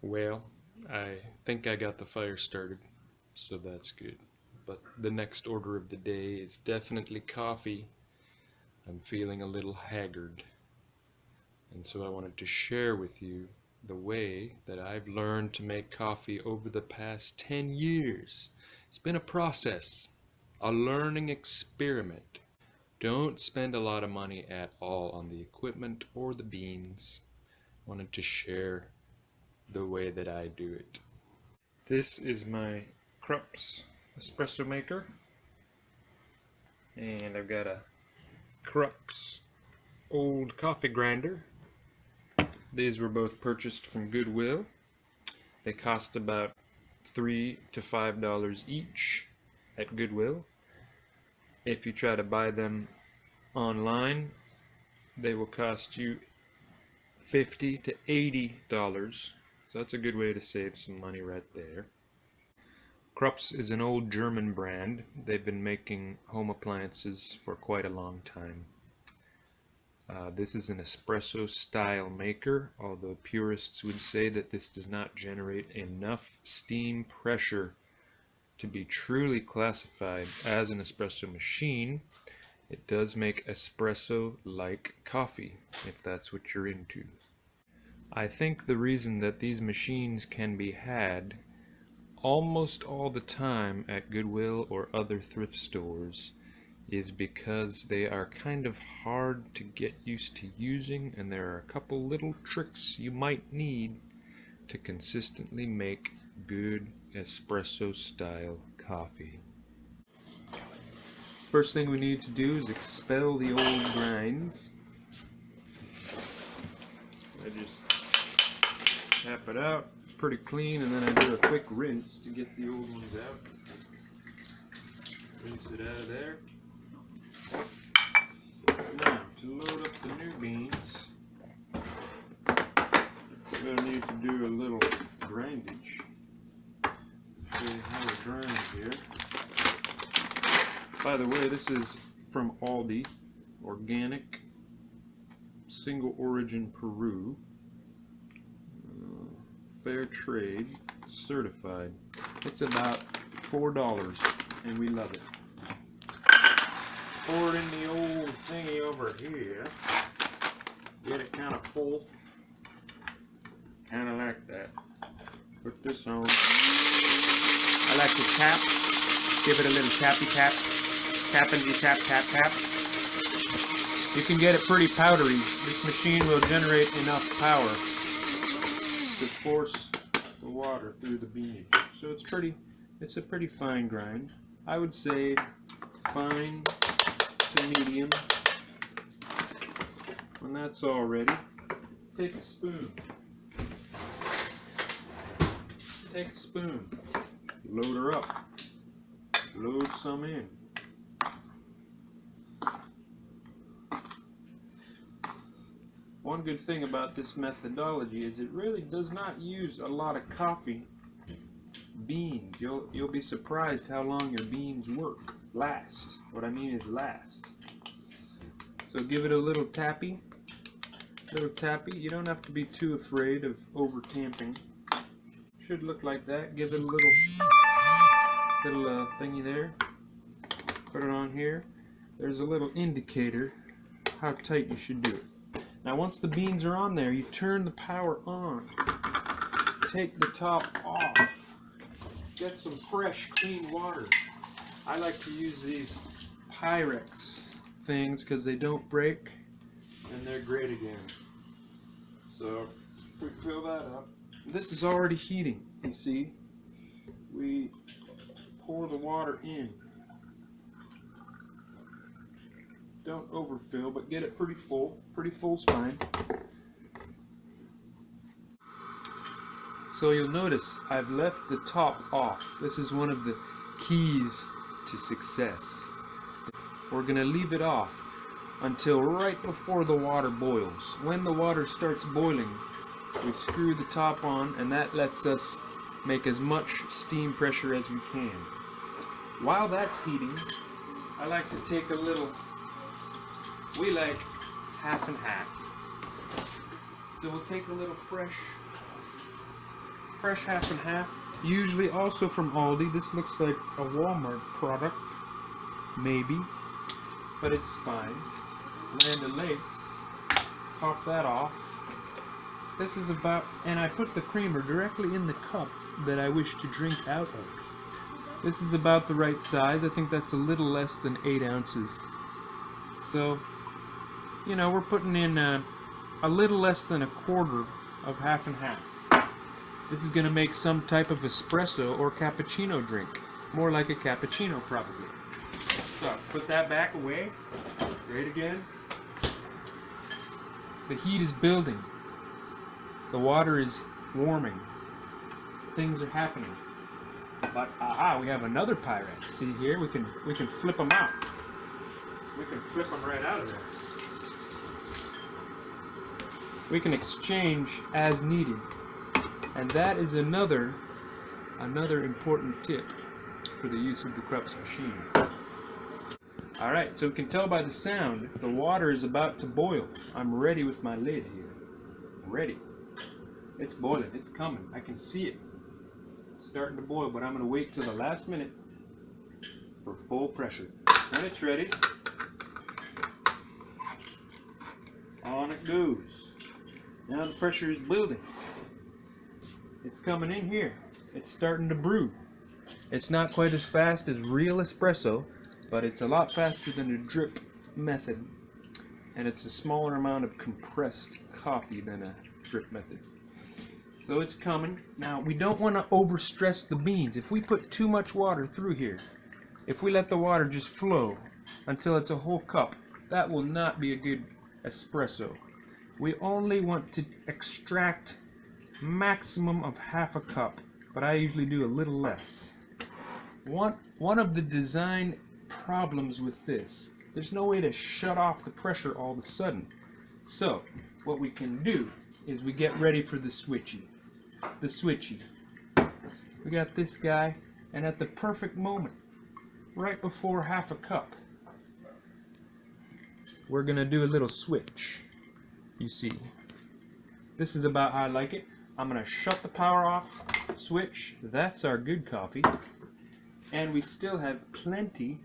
Well, I think I got the fire started, so that's good. But the next order of the day is definitely coffee. I'm feeling a little haggard, and so I wanted to share with you the way that I've learned to make coffee over the past 10 years. It's been a process, a learning experiment. Don't spend a lot of money at all on the equipment or the beans. I wanted to share the way that I do it. This is my Krupps espresso maker, and I've got a Krupps old coffee grinder. These were both purchased from Goodwill. They cost about $3 to $5 each at Goodwill. If you try to buy them online, they will cost you $50 to $80. So that's a good way to save some money right there. Krupps is an old German brand. They've been making home appliances for quite a long time. This is an espresso style maker, although purists would say that this does not generate enough steam pressure to be truly classified as an espresso machine. It does make espresso like coffee, if that's what you're into. I think the reason that these machines can be had almost all the time at Goodwill or other thrift stores is because they are kind of hard to get used to using, and there are a couple little tricks you might need to consistently make good espresso style coffee. First thing we need to do is expel the old grinds. I just tap it out pretty clean, and then I do a quick rinse to get the old ones out. Rinse it out of there. Now, to load up the new beans, we're going to need to do a little grindage. Show you how it grinds here. By the way, this is from Aldi, organic, single origin Peru, fair trade, certified. It's about $4, and we love it. Pour it in the old thingy over here. Get it kind of full. Kind of like that. Put this on. I like to tap. Give it a little tappy tap. Tappity tap tap tap. You can get it pretty powdery. This machine will generate enough power to force the water through the bean. So it's a pretty fine grind. I would say fine to medium. When that's all ready, take a spoon. Take a spoon. Load her up. Load some in. One good thing about this methodology is it really does not use a lot of coffee beans. You'll be surprised how long your beans last. What I mean is last. So give it a little tappy. You don't have to be too afraid of over tamping. Should look like that. Give it a little thingy there. Put it on here. There's a little indicator how tight you should do it. Now once the beans are on there, you turn the power on. Take the top off. Get some fresh, clean water. I like to use these Pyrex things because they don't break and they're great again. So we fill that up. This is already heating, you see. We pour the water in. Don't overfill, but get it pretty full. Pretty full's fine. So you'll notice I've left the top off. This is one of the keys to success. We're going to leave it off until right before the water boils. When the water starts boiling, we screw the top on, and that lets us make as much steam pressure as we can. While that's heating, I like to take a little, we like half and half. So we'll take a little fresh fresh half and half. Usually also from Aldi. This looks like a Walmart product, maybe, but it's fine. Land O'Lakes. Pop that off. This is about, and I put the creamer directly in the cup that I wish to drink out of. This is about the right size. I think that's a little less than 8 ounces. So, you know, we're putting in a little less than a quarter of half and half. This is going to make some type of espresso or cappuccino drink. More like a cappuccino, probably. So, put that back away. Great again. The heat is building. The water is warming. Things are happening. But we have another Pyrex. See here, we can flip them out. We can flip them right out of there. We can exchange as needed. And that is another important tip for the use of the Krupps machine. Alright, so we can tell by the sound the water is about to boil. I'm ready with my lid here. Ready. It's boiling, it's coming. I can see it. It's starting to boil, but I'm going to wait till the last minute for full pressure. When it's ready, on it goes. Now the pressure is building. It's coming in here. It's starting to brew. It's not quite as fast as real espresso, but it's a lot faster than a drip method, and it's a smaller amount of compressed coffee than a drip method. So it's coming. Now we don't want to overstress the beans. If we put too much water through here, if we let the water just flow until it's a whole cup, that will not be a good espresso. We only want to extract maximum of half a cup, but I usually do a little less. One of the design problems with this, there's no way to shut off the pressure all of a sudden. So what we can do is we get ready for the switchy. We got this guy, and at the perfect moment, right before half a cup, we're gonna do a little switch. You see, this is about how I like it. I'm gonna shut the power off, switch. That's our good coffee, and we still have plenty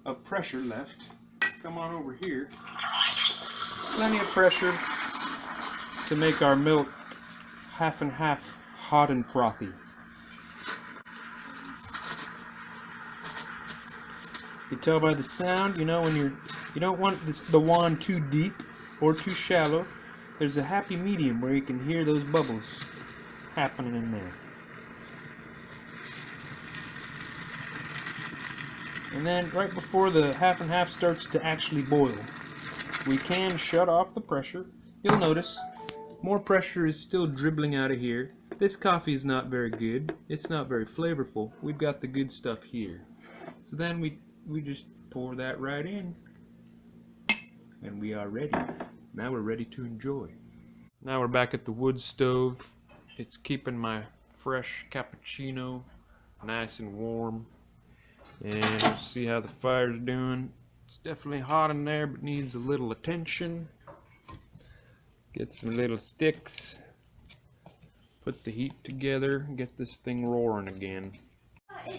of pressure left. Come on over here. Plenty of pressure to make our milk half and half hot and frothy. You tell by the sound, you know, when you don't want the wand too deep or too shallow. There's a happy medium where you can hear those bubbles happening in there. And then right before the half and half starts to actually boil, we can shut off the pressure. You'll notice more pressure is still dribbling out of here. This coffee is not very good. It's not very flavorful. We've got the good stuff here. So then we just pour that right in, and we are ready. Now we're ready to enjoy. Now we're back at the wood stove. It's keeping my fresh cappuccino nice and warm. And we'll see how the fire's doing. It's definitely hot in there, but needs a little attention. Get some little sticks. Put the heat together and get this thing roaring again.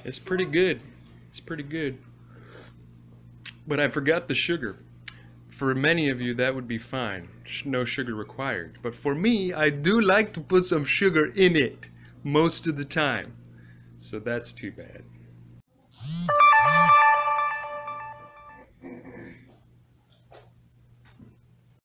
It's pretty good. It's pretty good. But I forgot the sugar. For many of you that would be fine. No sugar required. But for me, I do like to put some sugar in it most of the time. So that's too bad.